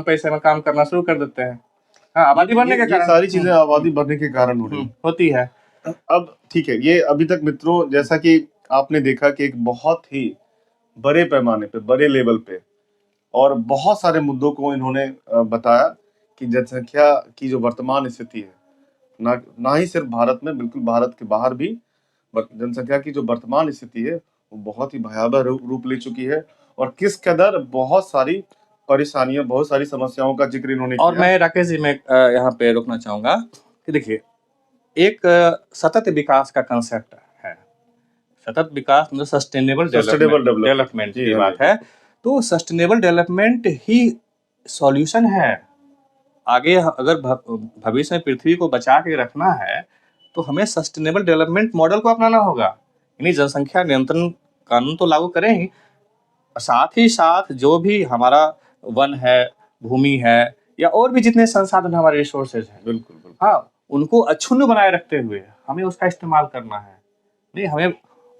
पैसे में काम करना शुरू कर देते हैं। हाँ, आबादी बढ़ने के ये कारण सारी चीजें आबादी बढ़ने के कारण हो रही होती है। अब ठीक है, ये अभी तक मित्रों, जैसा कि आपने देखा कि एक बहुत ही बड़े पैमाने पे, बड़े लेवल पे, और बहुत सारे मुद्दों को इन्होंने बताया कि जनसंख्या की जो वर्तमान स्थिति है, ना ही सिर्फ भारत में, बिल्कुल भारत के बाहर भी जनसंख्या की जो वर्तमान स्थिति है वो बहुत ही भयावह रूप ले चुकी है। और किस कदर बहुत सारी परेशानियां, बहुत सारी समस्याओं का जिक्र इन्होंने और किया। मैं राकेश जी, मैं यहाँ पे रोकना चाहूंगा कि देखिए, एक सतत विकास का कंसेप्ट है। सतत विकास मतलब सस्टेनेबल सस्टेनेबल डेवलपमेंट जी, की हाँ बात जी। है। तो सस्टेनेबल डेवलपमेंट ही सॉल्यूशन है। आगे अगर भविष्य में पृथ्वी को बचा के रखना है तो हमें सस्टेनेबल डेवलपमेंट मॉडल को अपनाना होगा। यानी जनसंख्या नियंत्रण कानून तो लागू करें ही, साथ ही साथ जो भी हमारा वन है, भूमि है, या और भी जितने संसाधन हमारे रिसोर्सेज हैं, बिल्कुल बिल्कुल। हाँ, उनको अक्षुण्ण बनाए रखते हुए हमें उसका इस्तेमाल करना है। नहीं, हमें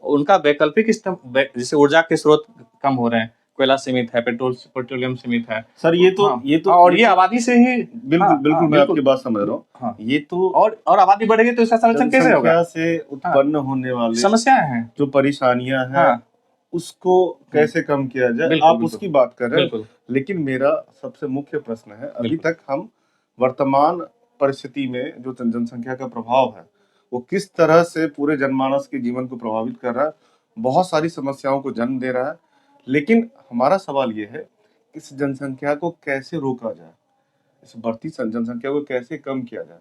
उनका वैकल्पिक जैसे ऊर्जा के स्रोत कम हो रहे हैं, कोयला सीमित है, पेट्रोलियम सीमित है सर ये तो हाँ, और ये आबादी से ही बिल्कुल बिल्कुल मैं आपकी बात समझ रहा हूँ। हाँ, ये तो और आबादी बढ़ेगी तो इसका संरक्षण कैसे होगा? जनसंख्या से उत्पन्न होने वाले समस्याएं हैं, जो परेशानियां हैं, हाँ, उसको कैसे कम किया जाए, बिल्कुल, आप बिल्कुल, उसकी बात कर रहे हैं। बिल्कुल, लेकिन मेरा सबसे मुख्य प्रश्न है, अभी बिल्कुल। तक हम वर्तमान परिस्थिति में जो जनसंख्या का प्रभाव है वो किस तरह से पूरे जनमानस के जीवन को प्रभावित कर रहा है, बहुत सारी समस्याओं को जन्म दे रहा है। लेकिन हमारा सवाल ये है, इस जनसंख्या को कैसे रोका जाए, इस बढ़ती जनसंख्या को कैसे कम किया जाए,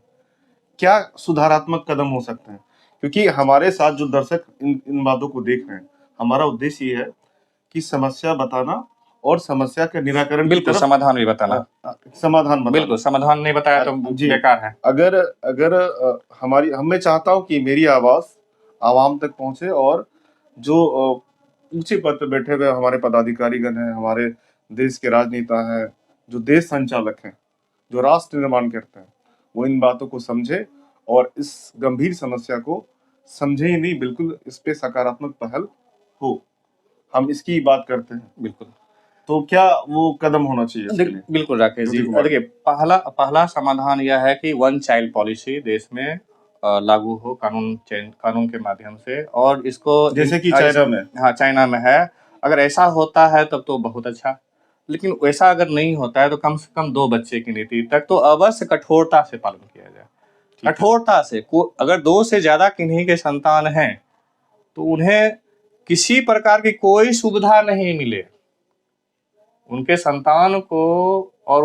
क्या सुधारात्मक कदम हो सकते हैं? क्योंकि हमारे साथ जो दर्शक इन बातों को देख रहे हैं, हमारा उद्देश्य ये है कि समस्या बताना और समस्या के निराकरण की बिल्कुल, तरफ समाधान भी बताना। समाधान बताना। बिल्कुल, समाधान नहीं बताया तो जी, बेकार है। अगर मैं चाहता हूं कि मेरी आवाज आवाम तक पहुंचे और जो ऊंचे पद पे बैठे हुए हमारे पदाधिकारीगण हैं, हमारे देश के राजनेता हैं, जो देश संचालक हैं, जो राष्ट्र निर्माण करते हैं, वो इन बातों को समझे और इस गंभीर समस्या को समझे ही नहीं, बिल्कुल इस पे सकारात्मक पहल हो। हम इसकी बात करते हैं। बिल्कुल। तो क्या वो कदम होना चाहिए इसके लिए? बिल्कुल राकेश जी, ज्योति कुमार देखिए, पहला समाधान यह है कि वन चाइल्ड पॉलिसी देश में लागू हो, कानून के माध्यम से, और इसको जैसे कि चाइना में। हाँ, चाइना में है। अगर ऐसा होता है तब तो बहुत अच्छा, लेकिन वैसा अगर नहीं होता है तो कम से कम 2 बच्चे की नीति तक तो अवश्य कठोरता से पालन किया जाए। कठोरता से, अगर 2 से ज्यादा किन्हीं के संतान हैं तो उन्हें किसी प्रकार की कोई सुविधा नहीं मिले, उनके संतान को, और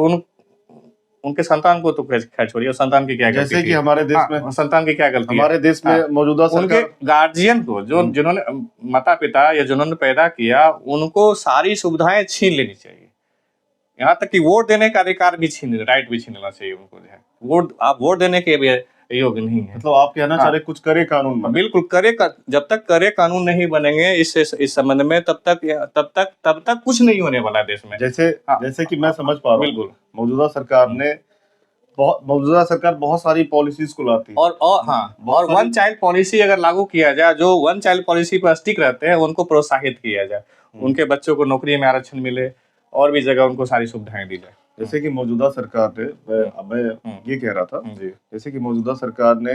उनके संतान को तो खैर छोड़िए, संतान की क्या गलती जैसे थी? कि हमारे देश में संतान की क्या गलती है? हमारे देश में मौजूदा उनके सरकार गार्जियन को, जिन्होंने माता पिता या जिन्होंने पैदा किया, उनको सारी सुविधाएं छीन लेनी चाहिए। यहाँ तक कि वोट देने का अधिकार भी राइट भी छीन लेना चाहिए उनको, जो है आप वोट देने के भी योग्य नहीं है। मतलब आप कहना चाह रहे कुछ करे कानून बने। बिल्कुल जब तक करे कानून नहीं बनेंगे इस संबंध में, तब तक कुछ नहीं होने वाला है देश में। जैसे कि मैं समझ पा रहा हूँ, बिल्कुल, मौजूदा सरकार बहुत सारी पॉलिसीज को लाती है, और वन चाइल्ड पॉलिसी अगर लागू किया जाए, जो वन चाइल्ड पॉलिसी पर स्टिक रहते हैं उनको प्रोत्साहित किया जाए, उनके बच्चों को नौकरी में आरक्षण मिले, और भी जगह उनको सारी सुविधाएं दी जाए। जैसे कि मौजूदा सरकार ने, मैं ये कह रहा था, जैसे कि मौजूदा सरकार ने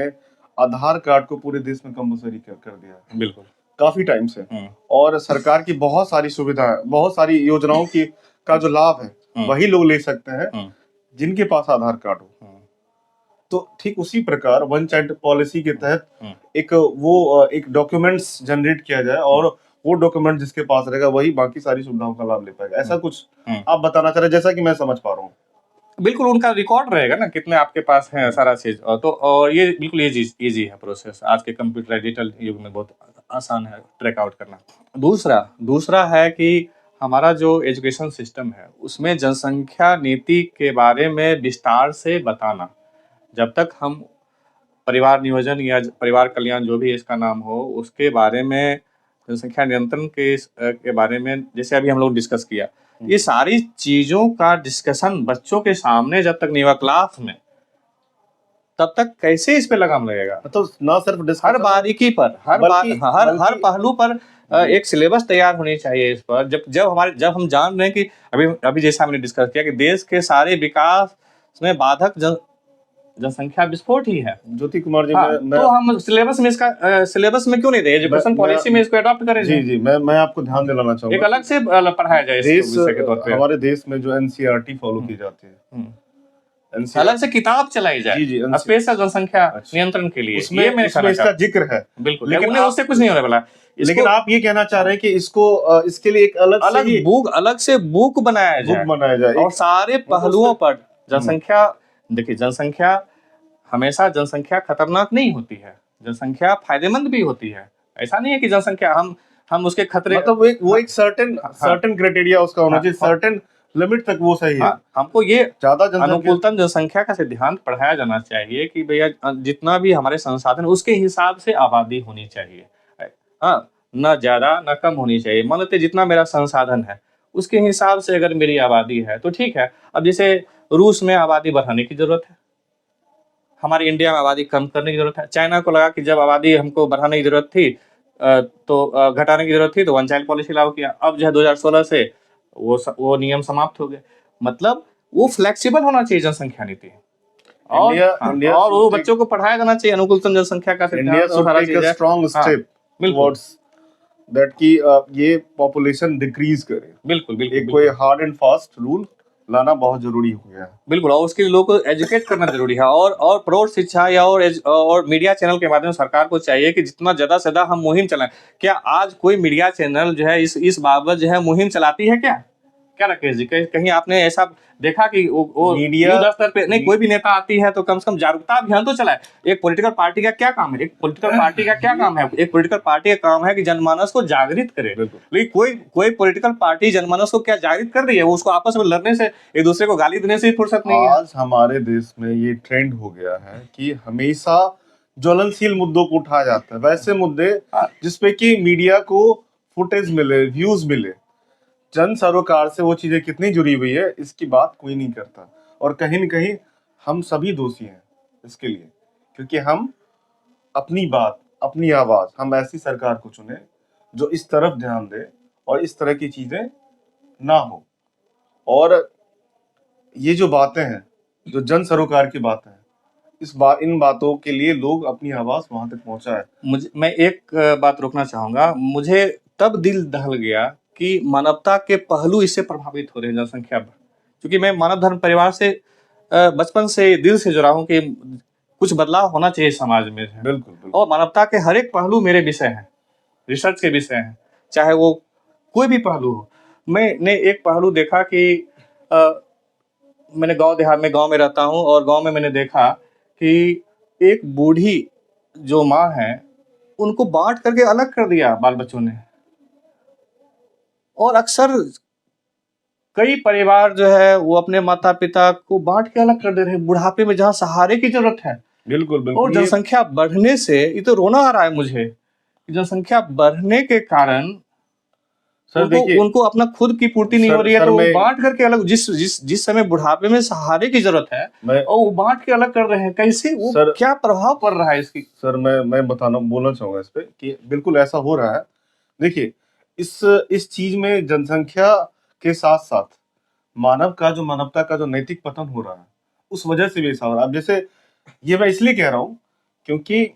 आधार कार्ड को पूरे देश में कंपलसरी कर दिया है, बिल्कुल, काफी टाइम से, और सरकार की बहुत सारी सुविधाएं, बहुत सारी योजनाओं का जो लाभ है वही लोग ले सकते हैं जिनके पास आधार कार्ड हो। तो ठीक उसी प्रकार वन चाइल्ड पॉलिसी के तहत एक डॉक्यूमेंट्स जनरेट किया जाए, और वो डॉक्यूमेंट जिसके पास रहेगा वही बाकी सारी सुविधाओं का लाभ ले पाएगा। ऐसा कुछ आप बताना चाह रहे हैं, जैसा कि मैं समझ पा रहा हूँ। बिल्कुल, उनका रिकॉर्ड रहेगा ना, कितने आपके पास है सारा चीज, और ये बिल्कुल इजी है प्रोसेस। आज के कंप्यूटर डिजिटल युग में बहुत आसान है ट्रैक आउट करना। दूसरा है कि हमारा जो एजुकेशन सिस्टम है उसमें जनसंख्या नीति के बारे में विस्तार से बताना। जब तक हम परिवार नियोजन या परिवार कल्याण, जो भी इसका नाम हो, उसके बारे में, जनसंख्या नियंत्रण के बारे में, जैसे अभी हम लोग डिस्कस किया, ये सारी चीजों का डिस्कशन बच्चों के सामने जब तक नहीं हुआ क्लास में, तब तक कैसे इस पे लगाम लगेगा? तो ना सिर्फ हर बारीकी पर, हर पहलू पर एक सिलेबस तैयार होनी चाहिए इस पर। जब हम जान रहे हैं कि अभी जैसा हमने डिस्कस किया कि देश के सारे विकास में बाधक जनसंख्या विस्फोट ही है। ज्योति कुमार जी, तो हम सिलेबस में क्यों नहीं दे, एजुकेशन पॉलिसी में इसको अडॉप्ट करें? जी, मैं आपको ध्यान दिलाना चाहूंगा, एक अलग से पढ़ाया जाए इसको विषय के तौर पे। हमारे देश में जो एनसीईआरटी फॉलो की जाती है, NCR अलग से किताब चलाई जाए जी जी NCR स्पेशल जनसंख्या अच्छा। नियंत्रण के लिए, उसमें ये मैं उसमें कहना इसका चाहता जिक्र है, हूं। बिल्कुल, लेकिन लेकिन उससे कुछ नहीं होने वाला। लेकिन आप ये कहना चाह रहे हैं कि इसको इसके लिए एक अलग से बुक बनाया बुक जाए बनाया जाए और सारे पहलुओं पर हम्म। जनसंख्या। देखिए, जनसंख्या हमेशा जनसंख्या खतरनाक नहीं होती है, जनसंख्या फायदेमंद भी होती है। ऐसा नहीं है कि जनसंख्या हम उसके खतरे, मतलब वो एक सर्टेन क्राइटेरिया उसका होना चाहिए, सर्टेन लिमिट तक वो सही है। हमको ये ज्यादा जनसंख्या अनुकूलतम जनसंख्या का सिद्धांत पढ़ाया जाना चाहिए कि भैया जितना भी हमारे संसाधन उसके हिसाब से आबादी होनी चाहिए। हाँ, न ज्यादा न कम होनी चाहिए। मान लेते जितना मेरा संसाधन है उसके हिसाब से अगर मेरी आबादी है तो ठीक है। अब जैसे रूस में आबादी बढ़ाने की जरूरत है, हमारे इंडिया में आबादी कम करने की जरूरत है। चाइना को लगा कि जब आबादी हमको बढ़ाने की जरूरत थी तो घटाने की जरूरत थी, तो वन चाइल्ड पॉलिसी लागू किया। अब जो है 2016 से वो नियम समाप्त हो गए। मतलब वो फ्लेक्सिबल होना चाहिए जनसंख्या नीति, और इंडिया और वो बच्चों को पढ़ाया जाना चाहिए अनुकूलतम जनसंख्या का सिद्धांत और सारा चीज है। स्ट्रांग स्टेप टुवर्ड्स दैट कि ये पॉपुलेशन डिक्रीज करे। बिल्कुल एक कोई हार्ड एंड फास्ट रूल लाना बहुत जरूरी हो गया है। बिल्कुल, और उसके लिए लोगों को एजुकेट करना जरूरी है। और प्रौढ़ शिक्षा या और मीडिया चैनल के माध्यम से सरकार को चाहिए कि जितना ज्यादा से ज्यादा हम मुहिम चलाएं। क्या आज कोई मीडिया चैनल जो है इस बाबत जो है मुहिम चलाती है क्या राकेश जी? कहीं आपने ऐसा देखा कि वो मीडिया युद्ध स्तर पे नहीं, कोई भी नेता आती है तो कम से कम जागरूकता अभियान तो चलाए। एक पॉलिटिकल पार्टी का क्या काम है? एक पॉलिटिकल पार्टी का काम है कि जनमानस को जागृत करे। लेकिन कोई पॉलिटिकल पार्टी जनमानस को क्या जागृत कर रही है? वो उसको आपस में लड़ने से, एक दूसरे को गाली देने से ही फुर्सत नहीं है। आज हमारे देश में ये ट्रेंड हो गया है कि हमेशा ज्वलनशील मुद्दों को उठाया जाता है, वैसे मुद्दे जिसपे कि मीडिया को फुटेज मिले, व्यूज मिले। जन सरोकार से वो चीजें कितनी जुड़ी हुई है इसकी बात कोई नहीं करता, और कहीं न कहीं हम सभी दोषी हैं इसके लिए, क्योंकि हम अपनी बात, अपनी आवाज, हम ऐसी सरकार को चुने जो इस तरफ ध्यान दे और इस तरह की चीजें ना हो। और ये जो बातें हैं, जो जन सरोकार की बातें हैं, इन बातों के लिए लोग अपनी आवाज वहां तक पहुंचाए। मैं एक बात रोकना चाहूंगा। मुझे तब दिल दहल गया कि मानवता के पहलू इससे प्रभावित हो रहे हैं जनसंख्या पर, क्योंकि मैं मानव धर्म परिवार से बचपन से दिल से जुड़ा हूं कि कुछ बदलाव होना चाहिए समाज में। बिल्कुल। और मानवता के हर एक पहलू मेरे विषय हैं, रिसर्च के विषय हैं, चाहे वो कोई भी पहलू हो। मैंने एक पहलू देखा कि मैंने गांव में रहता हूं, और गांव में मैंने देखा कि एक बूढ़ी जो माँ है उनको बांट करके अलग कर दिया बाल बच्चों ने। और अक्सर कई परिवार जो है वो अपने माता पिता को बांट के अलग कर दे रहे हैं बुढ़ापे में, जहाँ सहारे की जरूरत है। बिल्कुल। और जनसंख्या बढ़ने से, ये तो रोना आ रहा है मुझे, जनसंख्या बढ़ने के कारण उनको अपना खुद की पूर्ति नहीं हो रही है, तो वो बांट करके अलग, जिस समय बुढ़ापे में सहारे की जरूरत है और वो बांट के अलग कर रहे हैं। कैसे वो क्या प्रभाव पड़ रहा है इसकी? सर मैं बोलना चाहूंगा इस पे कि बिल्कुल ऐसा हो रहा है। देखिए, इस चीज में जनसंख्या के साथ साथ मानवता का जो नैतिक पतन हो रहा है, उस वजह से भी ऐसा हो रहा है। अब जैसे ये मैं इसलिए कह रहा हूँ क्योंकि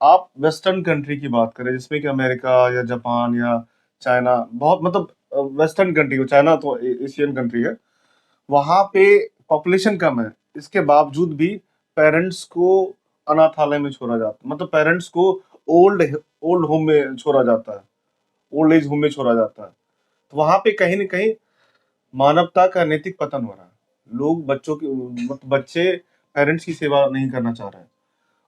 आप वेस्टर्न कंट्री की बात करें, जिसमें कि अमेरिका या जापान या चाइना, बहुत मतलब वेस्टर्न कंट्री, चाइना तो एशियन कंट्री है, वहां पे पॉपुलेशन कम है, इसके बावजूद भी पेरेंट्स को अनाथालय में छोड़ा जाता है, मतलब पेरेंट्स को ओल्ड होम में छोड़ा जाता है, ओल्ड एज होम में छोड़ा जाता है। तो वहां पे कहीं न कहीं मानवता का नैतिक पतन हो रहा है। लोग बच्चे पेरेंट्स की सेवा नहीं करना चाह रहे हैं,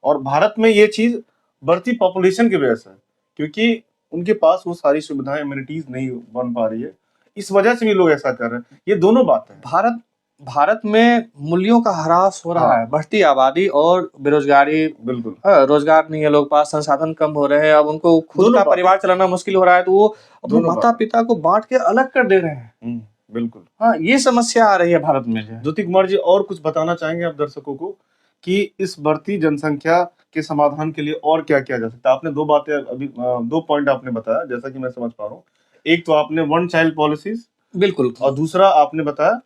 और भारत में ये चीज बढ़ती पॉपुलेशन की वजह से, क्योंकि उनके पास वो सारी सुविधाएं, एमिनिटीज नहीं बन पा रही है, इस वजह से भी लोग ऐसा कर रहे हैं। ये दोनों बातें हैं। भारत में मूल्यों का ह्रास हो रहा है, बढ़ती आबादी और बेरोजगारी। बिल्कुल, रोजगार नहीं है, लोग पास संसाधन कम हो रहे हैं, अब उनको खुद का परिवार चलाना मुश्किल हो रहा है, तो वो अपने माता पिता को बांट के अलग कर दे रहे हैं। बिल्कुल, हाँ, ये समस्या आ रही है भारत में। ज्योति कुमार जी, और कुछ बताना चाहेंगे आप दर्शकों को कि इस बढ़ती जनसंख्या के समाधान के लिए और क्या किया जा सकता है? आपने दो पॉइंट आपने बताया, जैसा कि मैं समझ पा रहा हूँ। एक तो आपने वन चाइल्ड पॉलिसीज, बिल्कुल, और दूसरा आपने बताया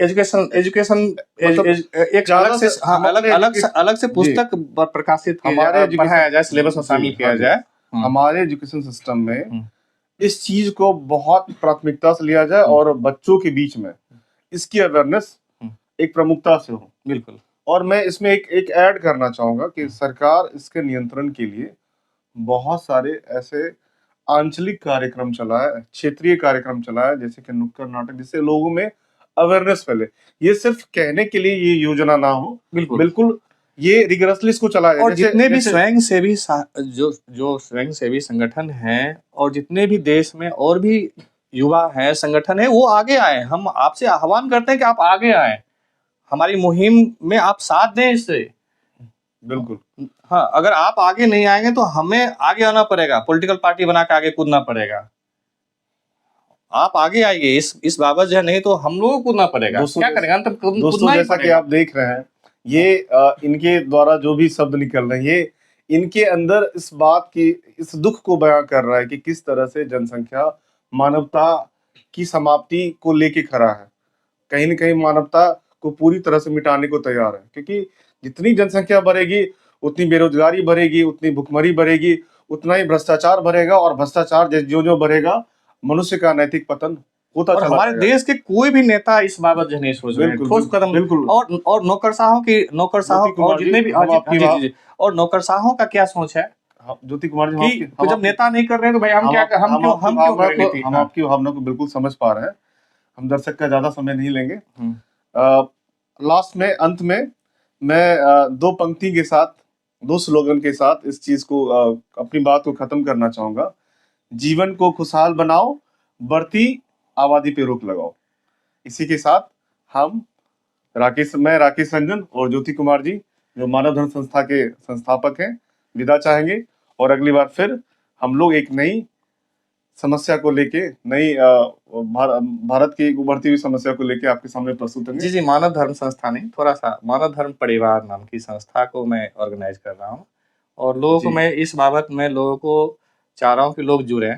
एजुकेशन एक अलग से पुस्तक प्रकाशित पढ़ाया जाए, सिलेबस में शामिल किया जाए। हमारे एजुकेशन सिस्टम में इस चीज को बहुत प्राथमिकता से लिया जाए और बच्चों के बीच में इसकी अवेयरनेस एक प्रमुखता से हो। बिल्कुल। और मैं इसमें एक ऐड करना चाहूंगा कि सरकार इसके नियंत्रण के लिए बहुत सारे ऐसे आंचलिक कार्यक्रम चलाए, क्षेत्रीय कार्यक्रम चलाए, जैसे कि नुक्कड़ नाटक, जिससे लोगों में अवेयरनेस फैले। ये सिर्फ कहने के लिए ये योजना ना हो, बिल्कुल। बिल्कुल ये रिगरसली इसको चलाया जाए। और जितने भी जैसे जो स्वयंसेवी संगठन हैं और जितने भी देश में और भी युवा हैं, संगठन है, वो आगे आए। हम आपसे आह्वान करते हैं कि आप आगे आए, हमारी मुहिम में आप साथ दें इससे। बिल्कुल। हाँ, अगर आप आगे नहीं आएंगे तो हमें आगे आना पड़ेगा, पॉलिटिकल पार्टी बना के आगे कूदना पड़ेगा। आप आगे आइए, इस बाबत जो है, नहीं तो हम लोगों को कूदना पड़ेगा। क्या करेगा, तब दोस्तों जैसा कि आप देख रहे हैं, ये इनके द्वारा जो भी शब्द निकल रहे हैं, ये इनके अंदर इस बात की, इस दुख को बयां कर रहा है कि किस तरह से जनसंख्या मानवता की समाप्ति को लेके खड़ा है। कहीं न कहीं मानवता को पूरी तरह से मिटाने को तैयार है, क्योंकि जितनी जनसंख्या बढ़ेगी उतनी बेरोजगारी बढ़ेगी, उतनी भुखमरी बढ़ेगी, उतना ही भ्रष्टाचार बढ़ेगा, और भ्रष्टाचार जो बढ़ेगा, मनुष्य का नैतिक पतन होता और चला हमारे जाएगा। देश के कोई भी नेता इस बाबत जो नहीं सोच रहे हैं, ठोस कदम। बिल्कुल। और नौकरशाहों और जितने भी और नौकरशाहों का क्या सोच है ज्योति कुमार जी, कि जब नेता नहीं कर रहे हैं तो भाई हम क्यों आपकी भावना को बिल्कुल समझ पा रहे हैं। हम दर्शक का ज्यादा समय नहीं लेंगे। लास्ट में, अंत में मैं दो पंक्ति के साथ, दो स्लोगन के साथ इस चीज को, अपनी बात को खत्म करना चाहूंगा। जीवन को खुशहाल बनाओ, बढ़ती आबादी पे रोक लगाओ। इसी के साथ मैं राकेश रंजन और ज्योति कुमार जी, जो मानव धर्म संस्था के संस्थापक हैं, विदा चाहेंगे। और अगली बार फिर हम लोग एक नई समस्या को लेके, नई भारत की उभरती हुई समस्या को लेके आपके सामने प्रस्तुत होंगे। जी, मानव धर्म संस्था नहीं, थोड़ा सा मानव धर्म परिवार नाम की संस्था को मैं ऑर्गेनाइज कर रहा हूँ, और लोगों को मैं इस बाबत में लोगों को चाह रहा हूँ कि लोग जुड़े।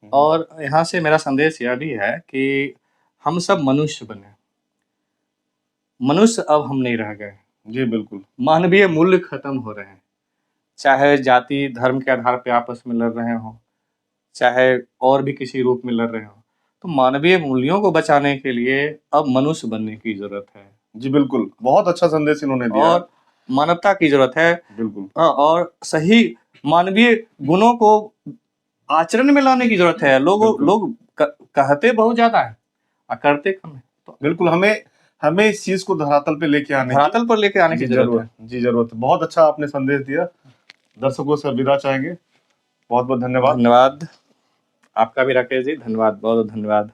और यहाँ से मेरा संदेश यह भी है कि हम सब मनुष्य बने, मनुष्य अब हम नहीं रह गए। जी बिल्कुल। मानवीय मूल्य खत्म हो रहे हैं, चाहे जाति धर्म के आधार पे आपस में लड़ रहे हों, चाहे और भी किसी रूप में लड़ रहे हो, तो मानवीय मूल्यों को बचाने के लिए अब मनुष्य बनने की जरूरत है। जी बिल्कुल, बहुत अच्छा संदेश इन्होंने दिया। और मानवता की जरूरत है। बिल्कुल। और सही मानवीय गुणों को आचरण में लाने की जरूरत है। लोग कहते बहुत ज्यादा है और करते कम है। तो बिल्कुल, हमें इस चीज को धरातल पर लेके आने की जरूरत है। जी जरूरत है। बहुत अच्छा आपने संदेश दिया। दर्शकों से विदा चाहेंगे। बहुत बहुत धन्यवाद। धन्यवाद आपका भी राकेश जी, धन्यवाद, बहुत धन्यवाद।